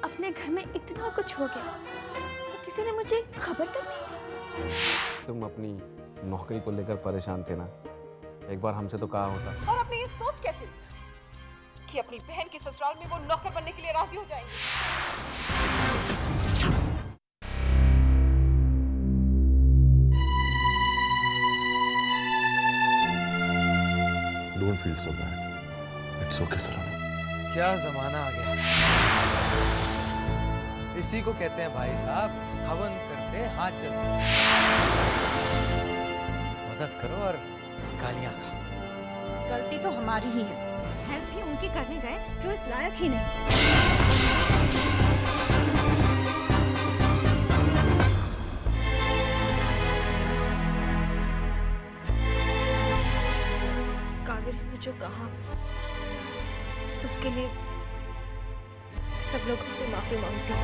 अपने घर में इतना कुछ हो गया और किसी ने मुझे खबर तक नहीं दी। तुम अपनी नौकरी को लेकर परेशान थे ना, एक बार हमसे तो कहा होता। और अपनी ये सोच कैसी कि अपनी बहन के ससुराल में वो नौकर बनने के लिए राजी हो जाएंगे। Don't feel so bad. It's okay, सलोनी। क्या जमाना आ गया। इसी को कहते हैं भाई साहब, हवन करते हाथ चलते। मदद करो और गालियां खाओ। गलती तो हमारी ही है, हेल्प भी उनकी करने गए जो इस लायक ही नहीं। कावेरी ने जो कहा उसके लिए सब लोगों से माफी मांगती हूँ।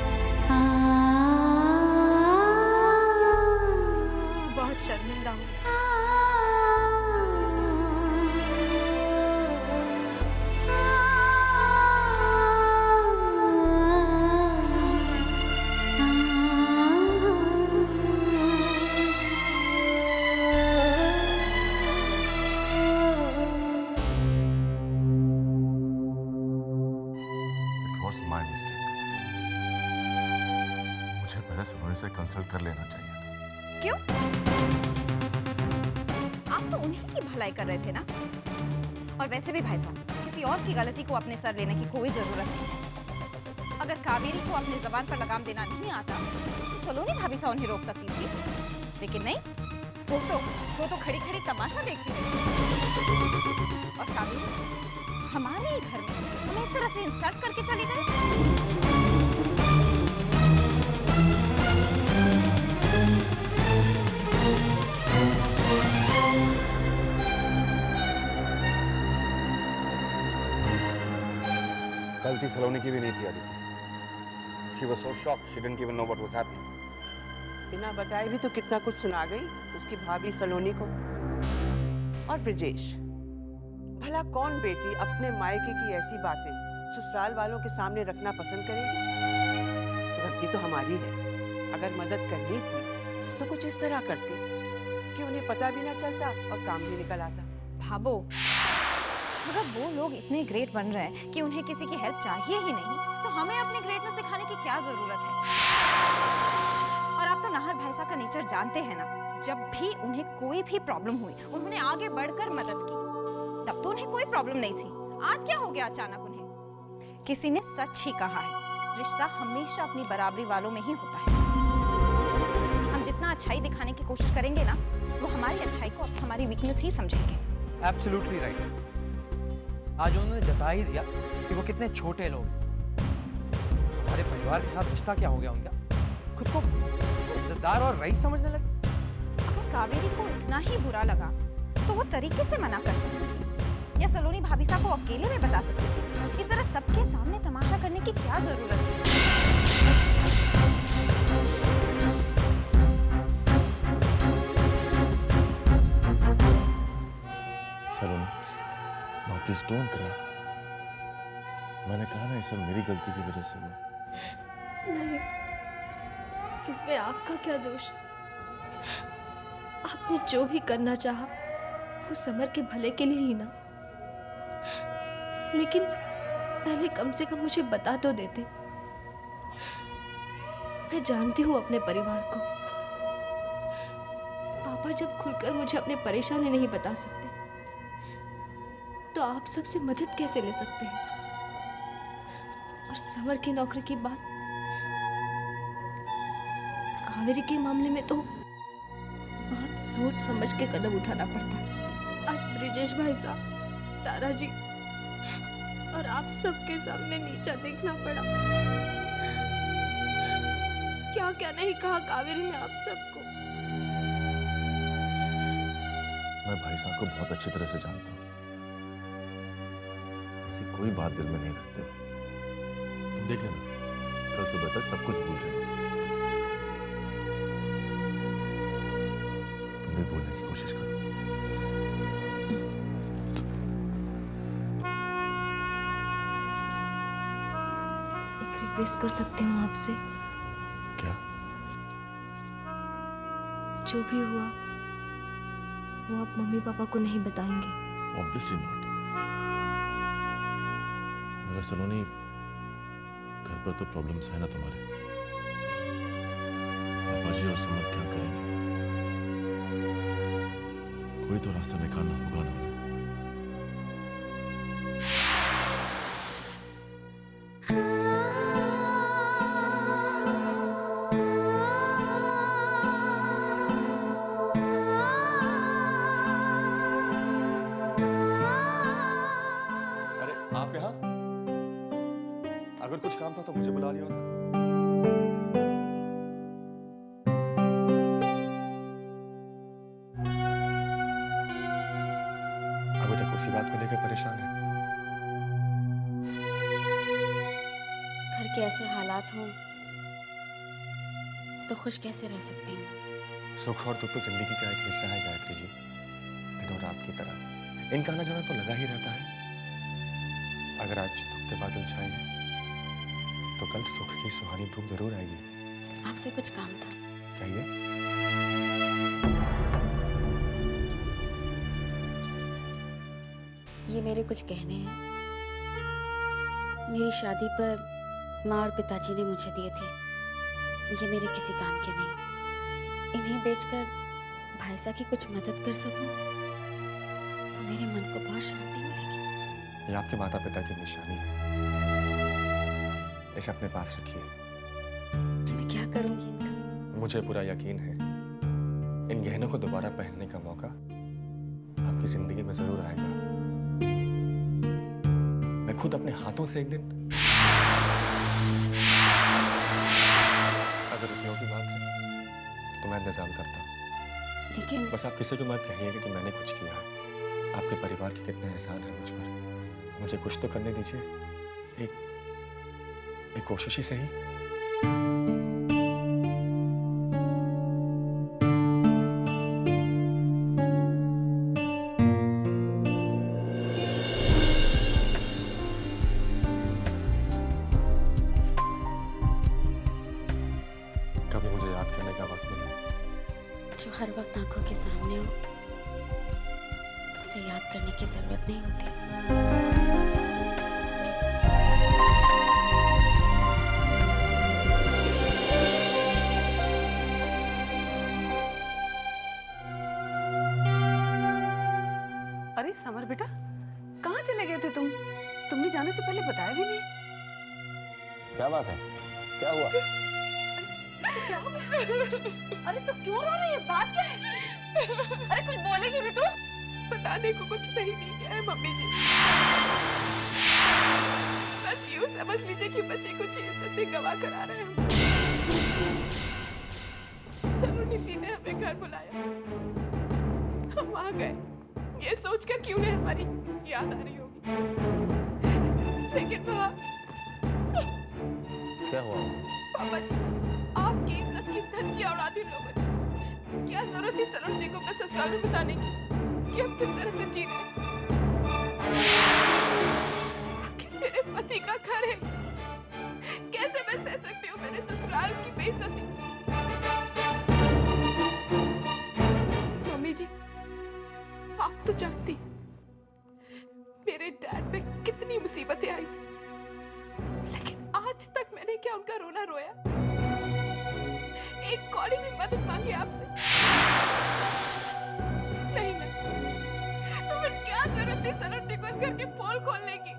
बहुत शर्मिंदा हूँ। My mistake. मुझे पहले सलोनी से कंसल्ट कर लेना चाहिए था। क्यों? आप तो उन्हीं की भलाई कर रहे थे ना। और वैसे भी भाई साहब, किसी और की गलती को अपने सर लेने की कोई जरूरत नहीं। अगर कावेरी को अपने जबान पर लगाम देना नहीं आता तो सलोनी भाभी सा उन्हें रोक सकती थी, लेकिन नहीं, वो तो खड़ी खड़ी तमाशा देखती रही। और कावेरी हमारे ही घर में हमें इस तरह से इंसल्ट करके चली गई। गलती सलोनी की भी नहीं थी अभी। She was so shocked, she didn't even know what was happening. बिना बताए भी तो कितना कुछ सुना गई उसकी भाभी सलोनी को। और ब्रिजेश, भला कौन बेटी अपने मायके की ऐसी बातें ससुराल वालों के सामने रखना पसंद करेगी? गलती तो हमारी है। अगर मदद करनी थी तो कुछ इस तरह करती कि उन्हें पता भी ना चलता और काम भी निकल आता। भाबो, अगर वो लोग इतने ग्रेट बन रहे हैं कि उन्हें किसी की हेल्प चाहिए ही नहीं, तो हमें अपनी ग्रेटनेस दिखाने की क्या जरूरत है? और आप तो नाहर भाई साहब का नेचर जानते हैं ना। जब भी उन्हें कोई भी प्रॉब्लम हुई, उन्होंने आगे बढ़कर मदद की। तब तो उन्हें कोई प्रॉब्लम नहीं थी। आज क्या हो गया अचानक उन्हें? किसी ने सच ही कहा है, रिश्ता हमेशा अपनी बराबरी वालों में ही होता है। हम जितना अच्छाई दिखाने की कोशिश करेंगे ना, वो हमारी अच्छाई को हमारी वीकनेस ही समझेंगे। Absolutely right. आज उन्होंने जता ही दिया कि वो कितने छोटे लोग हैं। हमारे परिवार के साथ रिश्ता क्या हो गया उनका? खुद को इज्जतदार और रईस समझने लगे। अगर कावेरी को इतना ही बुरा लगा तो वो तरीके से मना कर सकती थी, या सलोनी भाभी साहब को अकेले में बता सकती थी। इस तरह सबके सामने तमाशा करने की क्या जरूरत है? सलोनी, प्लीज डोंट क्राई। मैंने कहा ना, ये सब मेरी गलती की वजह से हुआ। नहीं, इसमें आपका क्या दोष? आपने जो भी करना चाहा वो समर के भले के लिए ही ना। लेकिन पहले कम से कम मुझे बता तो देते। मैं जानती हूँ अपने परिवार को। पापा जब खुलकर मुझे अपने परेशानी नहीं बता सकते तो आप सबसे मदद कैसे ले सकते हैं? और समर की नौकरी की बात, कावेरी के मामले में तो बहुत सोच समझ के कदम उठाना पड़ता है। आज ब्रिजेश भाई साहब, तारा जी और आप सबके सामने नीचा देखना पड़ा। क्या क्या नहीं कहा कावेरी ने आप सबको। मैं भाई साहब को बहुत अच्छी तरह से जानता हूँ। ऐसी कोई बात दिल में नहीं रखते। तुम देख लेना, कल सुबह तक सब कुछ भूल जाएंगे। तुम भी भूलने की कोशिश करो। रिक्वेस्ट कर सकती हूँ आपसे? क्या? जो भी हुआ वो आप मम्मी पापा को नहीं बताएंगे? Obviously not. मगर सलोनी, घर पर तो प्रॉब्लम्स है ना तुम्हारे। पापा जी और समर क्या करेंगे? कोई तो रास्ता निकालना होगा ना। अरे आप यहाँ? अगर कुछ काम था तो मुझे बुला लिया होता। अभी तक उसी बात को लेकर परेशान है। घर के ऐसे हालात हों तो खुश कैसे रह सकती हूँ? सुख और दुख तो जिंदगी का एक हिस्सा है गायत्री जी, दिन और रात की तरह। इनका आना जाना तो लगा ही रहता है। अगर आज धूप के बादल छाए हैं तो कल सुख की सुहानी धूप जरूर आएगी। आपसे कुछ काम था। कहिए। ये मेरे कुछ कहने हैं। मेरी शादी पर माँ और पिताजी ने मुझे दिए थे। ये मेरे किसी काम के नहीं। इन्हें बेचकर भाईसा की कुछ मदद कर सकूं तो मेरे मन को बहुत शांति मिलेगी। ये आपके माता पिता की निशानी है, इसे अपने पास रखिए। मैं क्या करूंगी इनका? मुझे पूरा यकीन है इन गहनों को दोबारा पहनने का मौका आपकी जिंदगी में जरूर आएगा। मैं खुद अपने हाथों से एक दिन, अगर रुपयों की बात है तो मैं इंतजाम करता हूँ। लेकिन बस आप किसी को मत कहिएगा कि मैंने कुछ किया है। आपके परिवार के कितने एहसान है मुझ पर। मुझे कुछ तो करने दीजिए। एक कोशिश ही सही। कभी मुझे याद करने का वक्त मिले। जो हर वक्त आंखों के सामने हो उसे याद करने की जरूरत नहीं होती। अरे समर बेटा, कहाँ चले गए थे तुम? तुमने जाने से पहले बताया भी नहीं। क्या बात है? क्या हुआ? अरे तो क्यों रो रही है? बात क्या है? अरे कुछ बोलेगी भी तू? बताने को कुछ नहीं गया है मम्मी जी। बस यूं समझ लीजिए कि बच्चे को 6 सन्ने गवा कर आ रहे हैं। सलोनी दी ने हमें घर बुलाया। हम वहां गए ये सोचकर कि उन्हें हमारी याद आ रही होगी, लेकिन वहां क्या हुआ? पापा जी, आपकी इज्जत की धज्जियां उड़ा दी लोगों ने। क्या जरूरत थी सलोनी को अपने ससुराल में बताने की कि हम किस तरह से जी रहे हैं? आखिर मेरे पति का घर है, कैसे मैं सह सकती हूँ मेरे ससुराल की बेइज्जती? मम्मी जी, आप तो जानती मेरे डैड पे कितनी मुसीबतें आई थी, लेकिन आज तक मैंने क्या उनका रोना रोया? एक कौड़ी में मदद मांगी आपसे? नहीं ना। तो फिर क्या जरूरत थी सलोनी को इस घर के पोल खोलने की?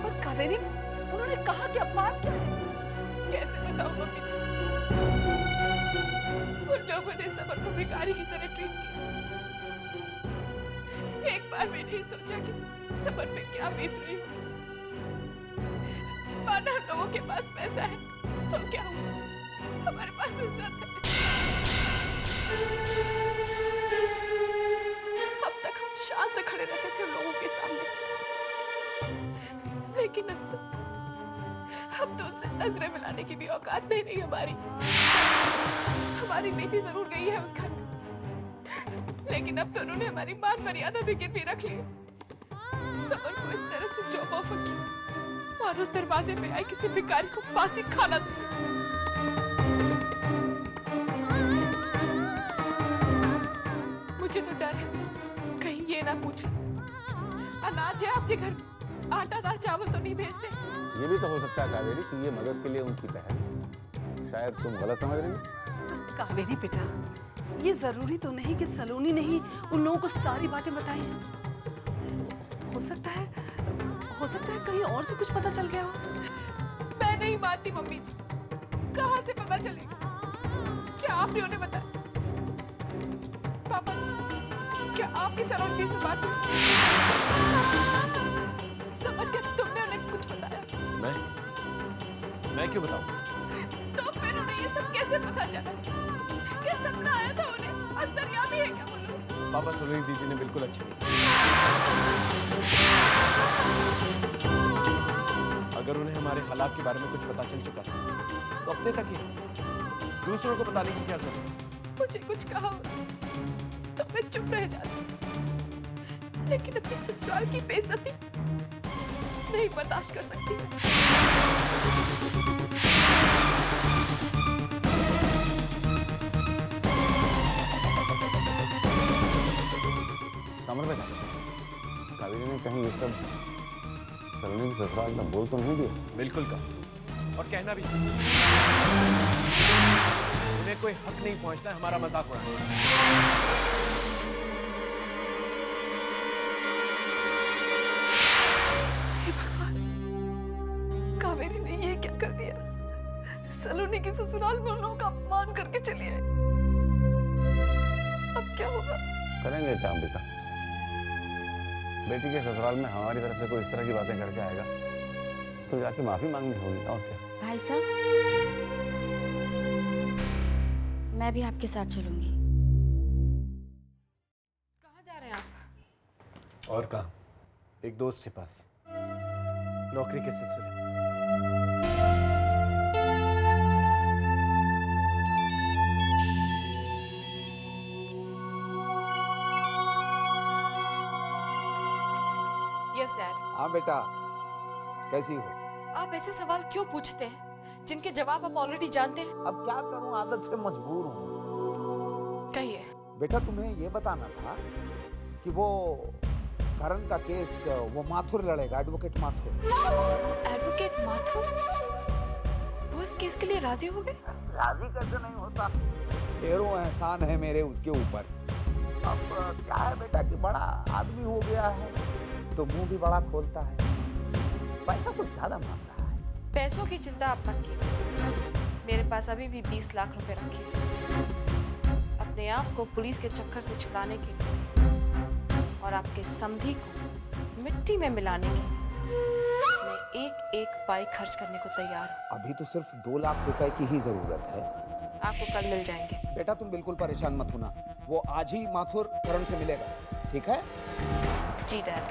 और कावेरी, उन्होंने कहा कि अब बात क्या है? कैसे बताऊं मम्मी जी? उन लोगों ने समर को भिखारी की तरह ट्रीट किया। एक बार भी नहीं सोचा कि समर में क्या बीत रही होगी। माना हम लोगों के पास पैसा है तो क्या हुआ, हमारे पास इज्जत है। अब तक हम शान से खड़े रहते थे लोगों के सामने, लेकिन अब तो उनसे नजरें मिलाने की भी औकात नहीं रही हमारी। हमारी बेटी जरूर गई है उस घर में, लेकिन अब तो उन्होंने हमारी मान मर्यादा भी गिरवी रख ली। समर को इस तरह से जॉब ऑफर की और उस दरवाजे पे आए किसी भिखारी को फांसी खाना दूंगी। मुझे तो डर है कहीं ये ना पूछ अनाज है आपके घर में, आटा दाल चावल तो नहीं भेजते। ये भी तो हो सकता है कावेरी कि ये मदद के लिए उनकी पहल है। शायद तुम गलत समझ रही हो। कावेरी बेटा, ये जरूरी तो नहीं कि सलोनी ने ही उन लोगों को सारी बातें बताई हैं। हो सकता है कहीं और से कुछ पता चल गया हो। मैं नहीं मानती मम्मी जी, कहाँ से पता चलेगा? क्या आपने उन्हें बताया? पापा जी, क्या आपकी सलोनी से बात हुई? समझ के तुमने उन्हें कुछ बताया? मैं क्यों बताऊं? तो फिर उन्हें ये सब कैसे पता चला? क्या सपना आया था उन्हें? अंतर्यामी है क्या वो लोग? पापा सलोनी दीदी ने बिल्कुल अच्छी नहीं। अगर उन्हें हमारे हालात के बारे में कुछ पता चल चुका था तो अपने तक ही, दूसरों को बताने की क्या जरूरत? मुझे कुछ कहा तो मैं चुप रह जाती, लेकिन अपनी ससुराल की बेइज्जती नहीं बर्दाश्त कर सकती। समर बेटा, कावेरी ने कहीं ये सब सलोनी की ससुराल में बोल तो नहीं दिया? बिल्कुल कहा, और कहना भी। उन्हें कोई हक नहीं पहुंचता है हमारा मजाक उड़ाने का। कावेरी ने ये क्या कर दिया? सलोनी की ससुराल में उन लोगों का अपमान करके चली आई। अब क्या होगा? करेंगे क्या अंबिका? बेटी के ससुराल में हमारी तरफ से कोई इस तरह की बातें करके आएगा तो जाके माफी मांगनी होगी, और क्या। भाई साहब, मैं भी आपके साथ चलूंगी। कहाँ जा रहे हैं आप? और कहा, एक दोस्त के पास, नौकरी के सिलसिले में। Yes dad. हाँ बेटा, कैसी हो? आप ऐसे सवाल क्यों पूछते हैं जिनके जवाब आप ऑलरेडी जानते हैं? अब क्या करूं, आदत से मजबूर हूँ। कहिए। बेटा, तुम्हें ये बताना था कि वो करण का केस वो माथुर लड़ेगा, एडवोकेट माथुर। एडवोकेट माथुर? वो इस केस के लिए राजी हो गए? राजी कैसे नहीं होता? ढेरों एहसान है मेरे उसके ऊपर। अब क्या है बेटा कि बड़ा आदमी हो गया है तो मुंह भी बड़ा खोलता है, पैसा कुछ ज्यादा मांग रहा है। पैसों की चिंता आप मत कीजिए, मेरे पास अभी भी 20 लाख रुपए रखे हैं अपने आप को पुलिस के चक्कर से छुड़ाने के लिए और आपके समधी को मिट्टी में मिलाने के लिए मैं एक एक पाई खर्च करने को तैयार हूँ। अभी तो सिर्फ 2 लाख रुपए की ही जरूरत है। आपको कल मिल जाएंगे। बेटा तुम बिल्कुल परेशान मत होना, वो आज ही माथुर करण से मिलेगा, ठीक है? जी डैड।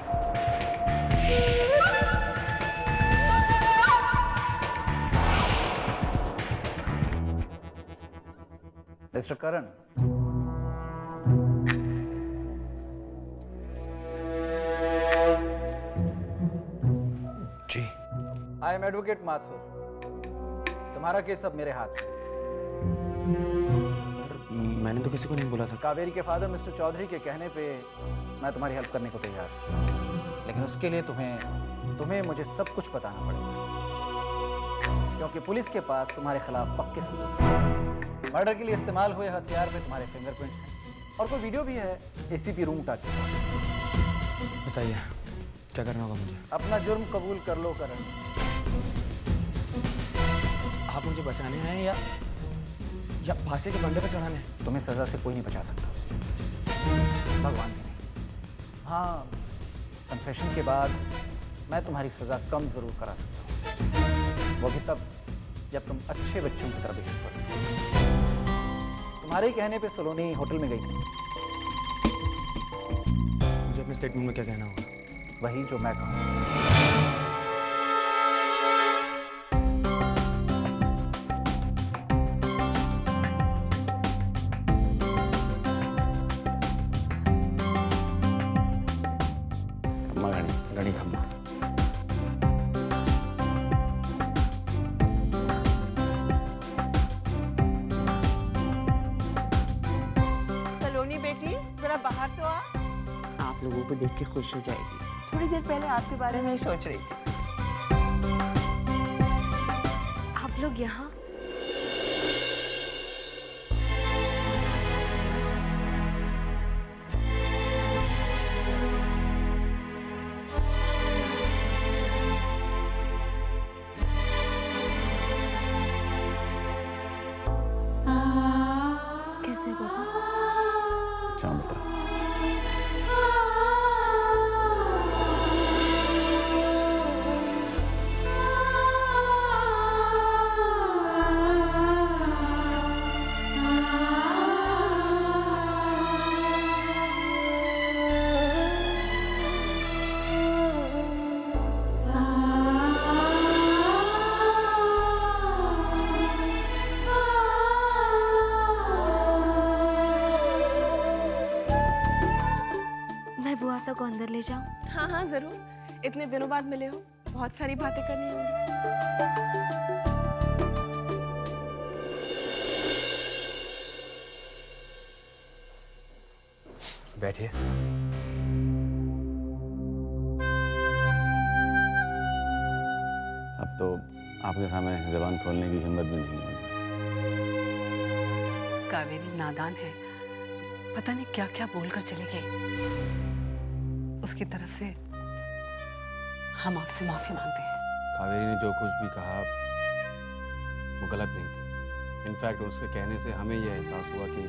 मिस्टर करण, जी। I am advocate Mathur. तुम्हारा केस अब मेरे हाथ में। मैंने तो किसी को नहीं बोला था। कावेरी के फादर मिस्टर चौधरी के कहने पे मैं तुम्हारी हेल्प करने को तैयार हूँ, लेकिन उसके लिए तुम्हें मुझे सब कुछ बताना पड़ेगा, क्योंकि पुलिस के पास तुम्हारे खिलाफ पक्के सबूत हैं। मर्डर के लिए इस्तेमाल हुए हथियार पे तुम्हारे फिंगरप्रिंट्स हैं और कोई वीडियो भी है एसीपी रूम टाक के पास। बताइए क्या करना होगा मुझे? अपना जुर्म कबूल कर लो करण। आप मुझे बचाने आए या फांसी के डंडे पर चढ़ाने? तुम्हें सजा से कोई नहीं बचा सकता, भगवान भी नहीं। हाँ, कन्फेशन के बाद मैं तुम्हारी सजा कम जरूर करा सकता हूँ, वो भी तब जब तुम अच्छे बच्चों की तरह बिहेव करो। तुम्हारे ही कहने पे सलोनी होटल में गई थी। मुझे अपने स्टेटमेंट में क्या कहना होगा? वही जो मैं कहूँ। गणी खम्मा। लोगों को देख के खुश हो जाएगी। थोड़ी देर पहले आपके बारे में ही सोच रही थी। आप लोग यहाँ? कैसे पापा? अच्छा बेटा। मैं बुआसा को अंदर ले जाऊं? हाँ हाँ जरूर, इतने दिनों बाद मिले हो, बहुत सारी बातें करनी होंगी। बैठिए। अब तो आपके सामने जबान खोलने की हिम्मत भी नहीं है। कावेरी नादान है, पता नहीं क्या क्या बोलकर चली गई। उसकी तरफ से हम आपसे माफी मांगते हैं। कावेरी ने जो कुछ भी कहा वो गलत नहीं थी। इनफैक्ट उसके कहने से हमें यह एहसास हुआ कि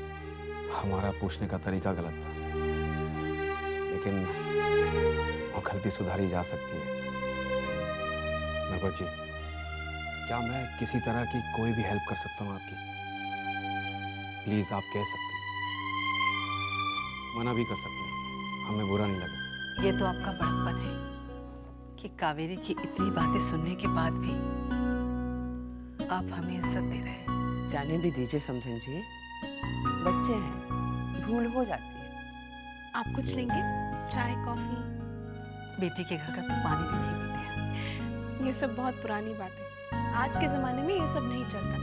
हमारा पूछने का तरीका गलत था, लेकिन वो गलती सुधारी जा सकती है। नरपत जी, क्या मैं किसी तरह की कोई भी हेल्प कर सकता हूँ आपकी? प्लीज आप कह सकते हैं, मना भी कर सकते हैं, हमें बुरा नहीं लगे। ये तो आपका बड़प्पन है कि कावेरी की इतनी बातें सुनने के बाद भी आप हमें इज्जत दे रहे हैं। जाने भी दीजिए समधन जी, बच्चे हैं, भूल हो जाती है। आप कुछ लेंगे? चाय, कॉफी? बेटी के घर का तो पानी भी नहीं पीते हैं। ये सब बहुत पुरानी बात है, आज के जमाने में ये सब नहीं चलता।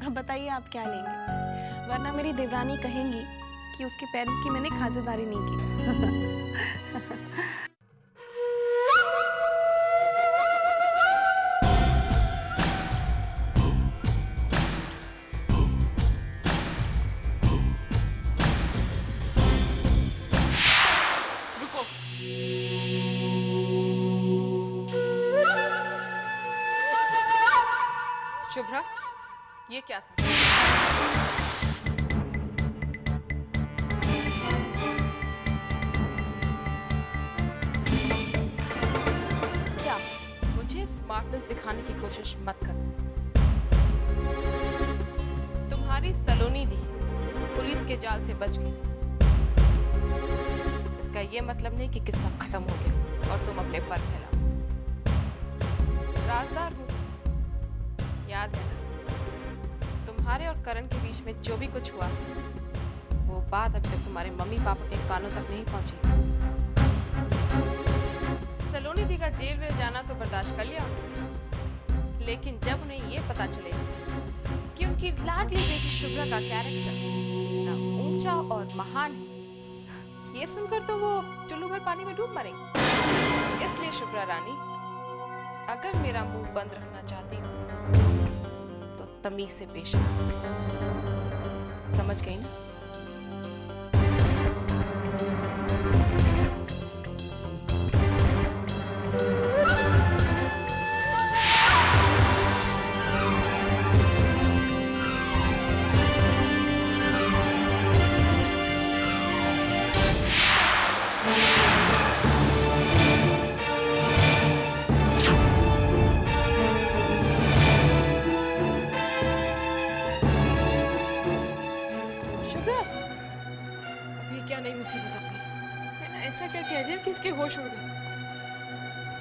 अब बताइए आप क्या लेंगे, वरना मेरी देवरानी कहेंगी कि उसके पेरेंट्स की मैंने खातिरदारी नहीं की। शुभ्रा, ये क्या था? क्या? मुझे स्मार्टनेस दिखाने की कोशिश मत कर। तुम्हारी सलोनी दी पुलिस के जाल से बच गई। इसका ये मतलब नहीं कि किस्सा खत्म हो गया और तुम अपने पर फैलाओ। राजदार हूं, याद है ना? तुम्हारे और करण के बीच में जो भी कुछ हुआ, वो बात अभी तक तुम्हारे मम्मी पापा के कानों तक नहीं पहुंची। सलोनी दी का जेल में जाना तो बर्दाश्त कर लिया, लेकिन जब उन्हें ये पता चलेगा कि उनकी लाडली बेटी शुभ्रा का कैरेक्टर इतना ऊंचा और महान है, ये सुनकर तो वो चुल्लू भर पानी में डूब मरेंगी। इसलिए शुभ्रा रानी, अगर मेरा मुंह बंद रखना चाहती हो तो तमीज से पेश आओ। समझ गई ना? ऐसा क्या कह दिया कि इसके होश उड़ गए?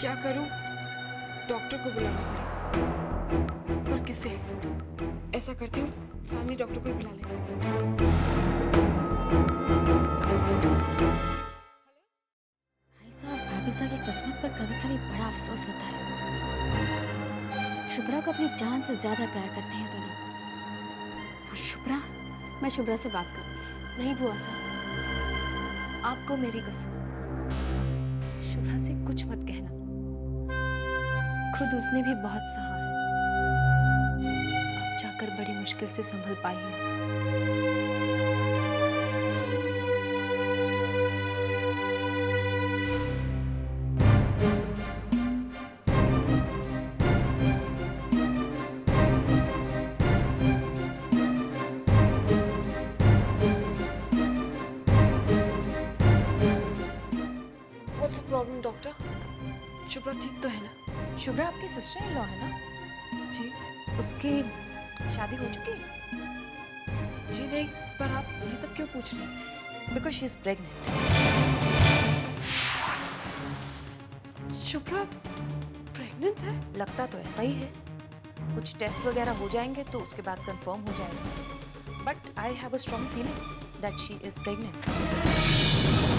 क्या करूं? डॉक्टर को बुलाना पड़ेगा। पर किसे? ऐसा करती हूँ, फैमिली डॉक्टर को ही बुला लेती हूँ। भाई साहब, भाभी साहब की किस्मत पर कभी-कभी बड़ा अफसोस होता है। शुभ्रा को अपनी जान से ज्यादा प्यार करते हैं दोनों। और शुभ्रा, मैं शुभ्रा से बात करूँ। नहीं बुआ साहब, आपको मेरी कसम, शुभ्रा से कुछ मत कहना, खुद उसने भी बहुत सहा है, अब जाकर बड़ी मुश्किल से संभल पाई है। What's the problem, doctor? Shubhra ठीक तो है ना? शुभ्रा आपकी सिस्टर इन लॉ है ना? जी। उसकी शादी हो चुकी है? जी नहीं, पर आप ये सब क्यों पूछ रही हैं? Because she is pregnant. Shubhra pregnant है? लगता तो ऐसा ही है, कुछ टेस्ट वगैरह हो जाएंगे तो उसके बाद कंफर्म हो जाएगा, but I have a strong feeling that she is pregnant.